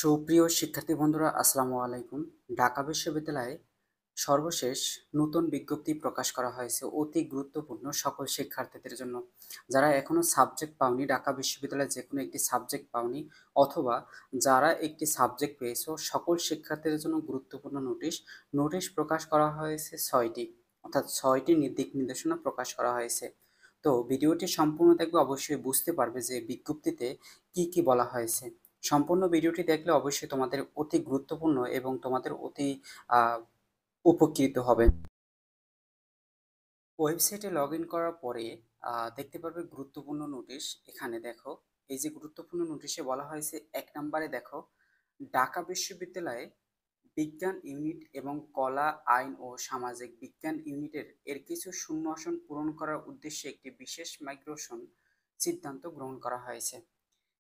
সুপ্রিয় শিক্ষার্থী বন্ধুরা, আসসালামু আলাইকুম। ঢাকা বিশ্ববিদ্যালয়ে সর্বশেষ নতুন বিজ্ঞপ্তি প্রকাশ করা হয়েছে অতি গুরুত্বপূর্ণ সকল শিক্ষার্থীদের জন্য। যারা এখনো সাবজেক্ট পাওনি, ঢাকা বিশ্ববিদ্যালয়ে যে কোনো একটি সাবজেক্ট পাওনি, অথবা যারা একটি সাবজেক্ট পেয়েছো, সকল শিক্ষার্থীদের জন্য গুরুত্বপূর্ণ নোটিশ প্রকাশ করা হয়েছে 6টি, অর্থাৎ 6টি দিক নির্দেশনা প্রকাশ করা হয়েছে। তো ভিডিওটি সম্পূর্ণ দেখবে, অবশ্যই বুঝতে পারবে যে বিজ্ঞপ্তিতে কি কি বলা হয়েছে। সম্পূর্ণ ভিডিওটি দেখলে অবশ্যই তোমাদের অতি গুরুত্বপূর্ণ এবং তোমাদের অতি আহ, উপকৃত হবে। ওয়েবসাইটে লগ ইন করার পরে দেখতে পারবে গুরুত্বপূর্ণ নোটিশ। এখানে দেখো, এই যে গুরুত্বপূর্ণ নোটিশে বলা হয়েছে 1 নম্বরে দেখো, ঢাকা বিশ্ববিদ্যালয়ে বিজ্ঞান ইউনিট এবং কলা, আইন ও সামাজিক বিজ্ঞান এর কিছু শূন্য আসন পূরণ করার উদ্দেশ্যে একটি বিশেষ মাইগ্রেশন সিদ্ধান্ত গ্রহণ করা হয়েছে।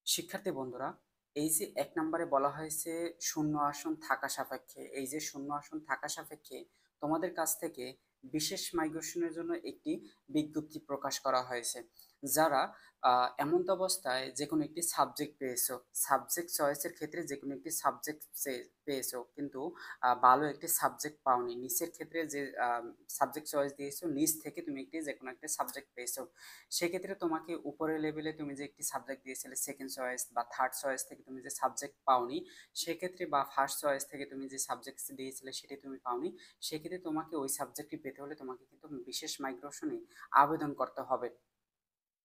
শিক্ষার্থী বন্ধুরা, এই যে 1 নম্বরে বলা হয়েছে শূন্য আসন থাকা সাপেক্ষে, এই যে শূন্য আসন থাকা সাপেক্ষে তোমাদের কাছ থেকে বিশেষ মাইগ্রেশনের জন্য একটি বিজ্ঞপ্তি প্রকাশ করা হয়েছে। যারা এমন্ত অবস্থায় যে কোনো একটি সাবজেক্ট পেয়েছো, সাবজেক্ট চয়েসের ক্ষেত্রে যে কোনো একটি সাবজেক্ট পেয়েছো, কিন্তু ভালো একটি সাবজেক্ট পাওনি, নিচের ক্ষেত্রে যে সাবজেক্ট চয়েস দিয়েছো, নিচ থেকে তুমি একটি যে কোনো একটা সাবজেক্ট পেয়েছো, সেক্ষেত্রে তোমাকে উপরের লেভেলে তুমি যে একটি সাবজেক্ট দিয়েছিলে সেকেন্ড চয়েস বা থার্ড চয়েস থেকে তুমি যে সাবজেক্ট পাওনি, সেক্ষেত্রে বা ফার্স্ট চয়েস থেকে তুমি যে সাবজেক্ট দিয়েছিলে সেটি তুমি পাওনি, সেক্ষেত্রে তোমাকে ওই সাবজেক্টটি পেতে হলে তোমাকে কিন্তু বিশেষ মাইগ্রেশনে আবেদন করতে হবে।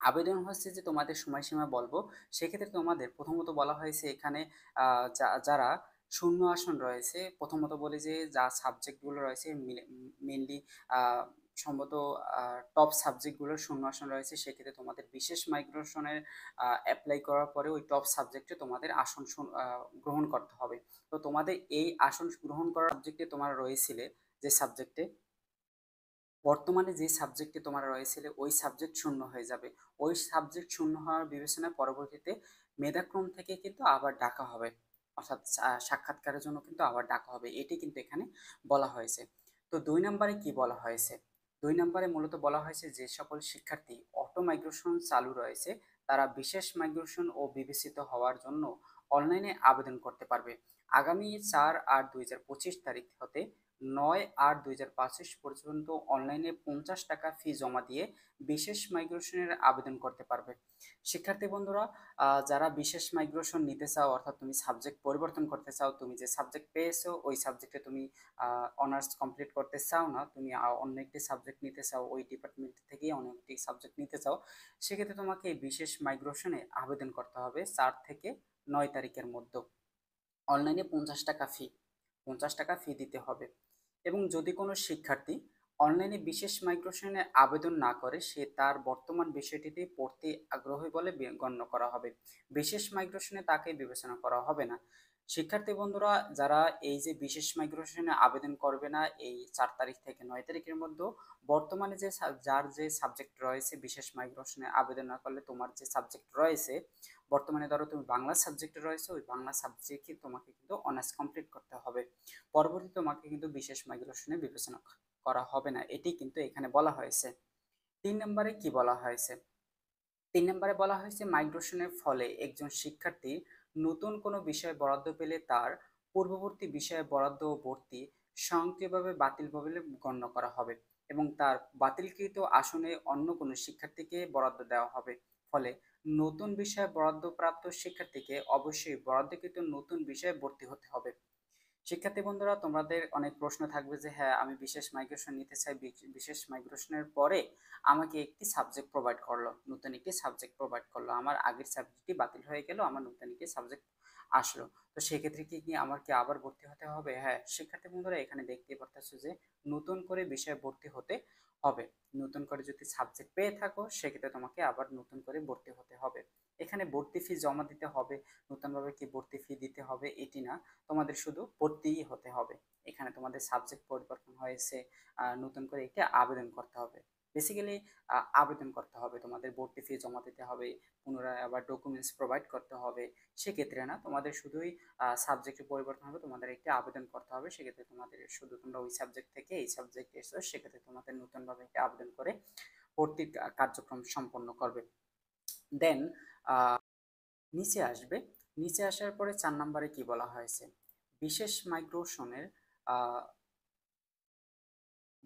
আবেদন হচ্ছে যে তোমাদের সময়সীমা বলবো। সেক্ষেত্রে তোমাদের প্রথমত বলা হয়েছে এখানে যারা শূন্য আসন রয়েছে, প্রথমত বলি যে যা সাবজেক্টগুলো রয়েছে মেনলি সম্ভবত টপ সাবজেক্টগুলোর শূন্য আসন রয়েছে, সেক্ষেত্রে তোমাদের বিশেষ মাইগ্রেশনের অ্যাপ্লাই করার পরে ওই টপ সাবজেক্টে তোমাদের আসন গ্রহণ করতে হবে। তো তোমাদের এই আসন গ্রহণ করার সাবজেক্টে তোমার রয়েছিলে, যে সাবজেক্টে বর্তমানে যে সাবজেক্টে তোমার রয়েছিল ওই সাবজেক্ট শূন্য হয়ে যাবে। ওই সাবজেক্ট শূন্য হওয়ার বিবেচনায় পরবর্তীতে মেধাক্রম থেকে কিন্তু আবার ডাকা হবে, অর্থাৎ সাক্ষাৎকারের জন্য কিন্তু আবার ডাকা হবে, এটি কিন্তু এখানে বলা হয়েছে। তো 2 নম্বরে কি বলা হয়েছে? 2 নম্বরে মূলত বলা হয়েছে যে সকল শিক্ষার্থী অটো মাইগ্রেশন চালু রয়েছে তারা বিশেষ মাইগ্রেশন ও বিবেচিত হওয়ার জন্য অনলাইনে আবেদন করতে পারবে। আগামী 4/8/2025 তারিখ হতে 9/8/2025 পর্যন্ত অনলাইনে 50 টাকা ফি জমা দিয়ে বিশেষ মাইগ্রেশনের আবেদন করতে পারবে। শিক্ষার্থী বন্ধুরা, যারা বিশেষ মাইগ্রেশন নিতে চাও, অর্থাৎ তুমি সাবজেক্ট পরিবর্তন করতে চাও, তুমি যে সাবজেক্ট পেয়েছো ওই সাবজেক্টে তুমি অনার্স কমপ্লিট করতে চাও না, তুমি অন্য একটি সাবজেক্ট নিতে চাও, ওই ডিপার্টমেন্ট থেকেই অন্য একটি সাবজেক্ট নিতে চাও, সেক্ষেত্রে তোমাকে এই বিশেষ মাইগ্রেশনে আবেদন করতে হবে 4 থেকে 9 তারিখের মধ্যে। অনলাইনে 50 টাকা ফি দিতে হবে। এবং যদি কোনো শিক্ষার্থী অনলাইনে বিশেষ মাইগ্রেশনে আবেদন না করে, সে তার বর্তমান বিষয়টিতে পড়তে আগ্রহী বলে গণ্য করা হবে, বিশেষ মাইগ্রেশনে তাকে বিবেচনা করা হবে না। শিক্ষার্থী বন্ধুরা, যারা এই যে বিশেষ মাইগ্রেশনে আবেদন করবে না এই 4 তারিখ থেকে 9 তারিখের মধ্যে, বর্তমানে যার যে সাবজেক্ট রয়েছে, বিশেষ মাইগ্রেশনে আবেদন না করলে তোমার যে সাবজেক্ট রয়েছে, বর্তমানে ধরো তুমি বাংলা সাবজেক্টে রয়েছে, ওই বাংলা সাবজেক্টে তোমাকে কিন্তু অনার্স কমপ্লিট করতে হবে, পরবর্তীতে তোমাকে কিন্তু বিশেষ মাইগ্রেশনে বিবেচনা করা হবে না, এটি কিন্তু এখানে বলা হয়েছে। 3 নম্বরে কি বলা হয়েছে? 3 নম্বরে বলা হয়েছে মাইগ্রেশনের ফলে একজন শিক্ষার্থী নতুন কোনো বিষয় বরাদ্দ পেলে তার পূর্ববর্তী বিষয়ে বরাদ্দ ও ভর্তি স্বয়ংক্রিয়ভাবে বাতিল বলে গণ্য করা হবে এবং তার বাতিলকৃত আসনে অন্য কোনো শিক্ষার্থীকে বরাদ্দ দেওয়া হবে। ফলে নতুন বিষয়ে বরাদ্দপ্রাপ্ত শিক্ষার্থীকে অবশ্যই বরাদ্দকৃত নতুন বিষয়ে ভর্তি হতে হবে। শিক্ষার্থী বন্ধুরা, তোমাদের অনেক প্রশ্ন থাকবে যে হ্যাঁ, আমি বিশেষ মাইগ্রেশন নিতে চাই, বিশেষ মাইগ্রেশনের পরে আমাকে একটি সাবজেক্ট প্রোভাইড করলো, নতুন একটি সাবজেক্ট প্রোভাইড করলো, আমার আগের সাবজেক্টটি বাতিল হয়ে গেল, আমার নতুন একটি সাবজেক্ট আসলো, তো সেক্ষেত্রে কি আমার কি আবার ভর্তি হতে হবে? হ্যাঁ শিক্ষার্থী বন্ধুরা, এখানে দেখতে পারতেছো যে নতুন করে বিষয়ে ভর্তি হতে হবে। নতুন করে যদি সাবজেক্ট পেয়ে থাকো, সেক্ষেত্রে তোমাকে আবার নতুন করে ভর্তি হতে হবে। এখানে ভর্তি ফি জমা দিতে হবে, নতুনভাবে কি ভর্তি ফি দিতে হবে এটি না, তোমাদের শুধু ভর্তিই হতে হবে। এখানে তোমাদের সাবজেক্ট পরিবর্তন হয়েছে, নতুন করে একটি আবেদন করতে হবে। বেসিক্যালি আবেদন করতে হবে, তোমাদের ভর্তি ফি জমা দিতে হবে, পুনরায় আবার ডকুমেন্টস প্রোভাইড করতে হবে। সেক্ষেত্রে না, তোমাদের শুধুই সাবজেক্টে পরিবর্তন হবে, তোমাদের একটি আবেদন করতে হবে, সেক্ষেত্রে তোমাদের শুধু তোমরা ওই সাবজেক্ট থেকে এই সাবজেক্ট এসো, সেক্ষেত্রে তোমাদের নতুনভাবে একটি আবেদন করে ভর্তির কার্যক্রম সম্পন্ন করবে। দেন নিচে আসবে নিচে আসার পরে 4 নম্বরে কি বলা হয়েছে, বিশেষ মাইগ্রেশনের আহ,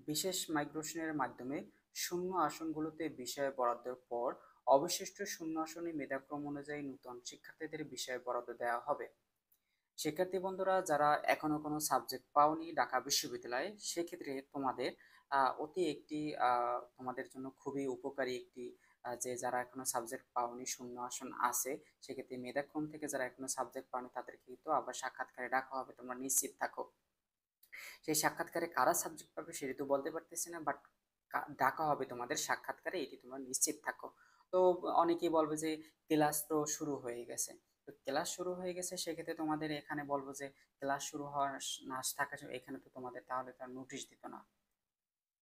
বিশেষ মাইগ্রেশনের মাধ্যমে শূন্য আসনগুলোতে বিষয় বরাদ্দের পর অবশিষ্ট শূন্য আসনে মেধাক্রম অনুযায়ী নতুন শিক্ষার্থীদের বিষয় বরাদ্দ দেওয়া হবে। শিক্ষার্থী বন্ধুরা যারা এখনো কোনো সাবজেক্ট পাওনি ঢাকা বিশ্ববিদ্যালয়ে, সেক্ষেত্রে তোমাদের অতি একটি তোমাদের জন্য খুবই উপকারী একটি যে যারা এখনো সাবজেক্ট পাওনি শূন্য আসন আছে, সেক্ষেত্রে মেধাক্রম থেকে যারা এখনো সাবজেক্ট পাওনি তাদেরকে কিন্তু আবার সাক্ষাৎকারে ডাকা হবে, তোমরা নিশ্চিত থাকো। সেই সাক্ষাৎকারে কারা সাবজেক্ট পাবে সেটি তো বলতে পারতেছি না, বাট ডাকা হবে তোমাদের সাক্ষাৎকারে, এটি তোমরা নিশ্চিত থাকো। তো অনেকেই বলবে যে ক্লাস তো শুরু হয়ে গেছে, তো ক্লাস শুরু হয়ে গেছে সেক্ষেত্রে তোমাদের এখানে বলবো যে ক্লাস শুরু হওয়ার না থাকা এখানে তো তোমাদের তাহলে তার নোটিশ দিত না,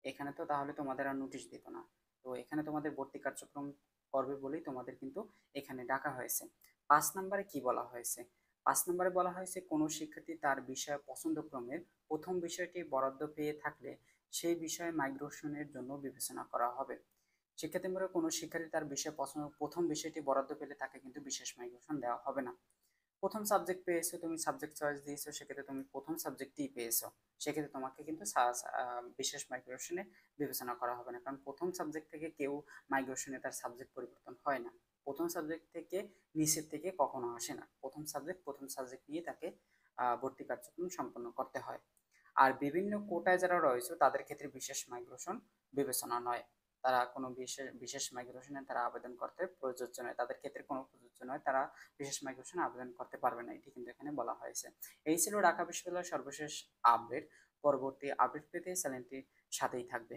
এখানে তো তাহলে তোমাদের আর নোটিশ দিত না। তো এখানে তোমাদের ভর্তি কার্যক্রম করবে বলেই তোমাদের কিন্তু এখানে ডাকা হয়েছে। 5 নম্বরে কি বলা হয়েছে, 5 নম্বরে বলা হয়েছে কোনো শিক্ষার্থী তার বিষয় পছন্দক্রমের প্রথম বিষয়টি বরাদ্দ পেয়ে থাকলে সেই বিষয়ে মাইগ্রেশনের জন্য বিবেচনা করা হবে। শিক্ষার্থীরা কোনো শিক্ষার্থী তার বিষয় পছন্দ প্রথম বিষয়টি বরাদ্দ পেলে তাকে কিন্তু বিশেষ মাইগ্রেশন দেওয়া হবে না। প্রথম সাবজেক্ট পেয়েছো, তুমি সাবজেক্ট চয়েস দিয়েছো, সেক্ষেত্রে তুমি প্রথম সাবজেক্টই পেয়েছো, সেক্ষেত্রে তোমাকে কিন্তু বিশেষ মাইগ্রেশনে বিবেচনা করা হবে না, কারণ প্রথম সাবজেক্ট থেকে কেউ মাইগ্রেশনে তার সাবজেক্ট পরিবর্তন হয় না। প্রথম সাবজেক্ট থেকে নিচের থেকে কখনো আসে না, প্রথম সাবজেক্ট নিয়ে তাকে ভর্তি কার্যক্রম সম্পন্ন করতে হয়। আর বিভিন্ন কোটায় যারা রয়েছে তাদের ক্ষেত্রে বিশেষ মাইগ্রেশন বিবেচনা নয়, তারা কোনো বিশেষ বিশেষ মাইগ্রেশনে তারা আবেদন করতে প্রযোজ্য নয়, তাদের ক্ষেত্রে কোনো প্রযোজ্য নয়, তারা বিশেষ মাইগ্রেশনে আবেদন করতে পারবে না, এটি কিন্তু এখানে বলা হয়েছে। এই ছিল ঢাকা বিশ্ববিদ্যালয়ের সর্বশেষ আপডেট। পরবর্তী আপডেট পেতে চ্যানেলটির সাথেই থাকবে।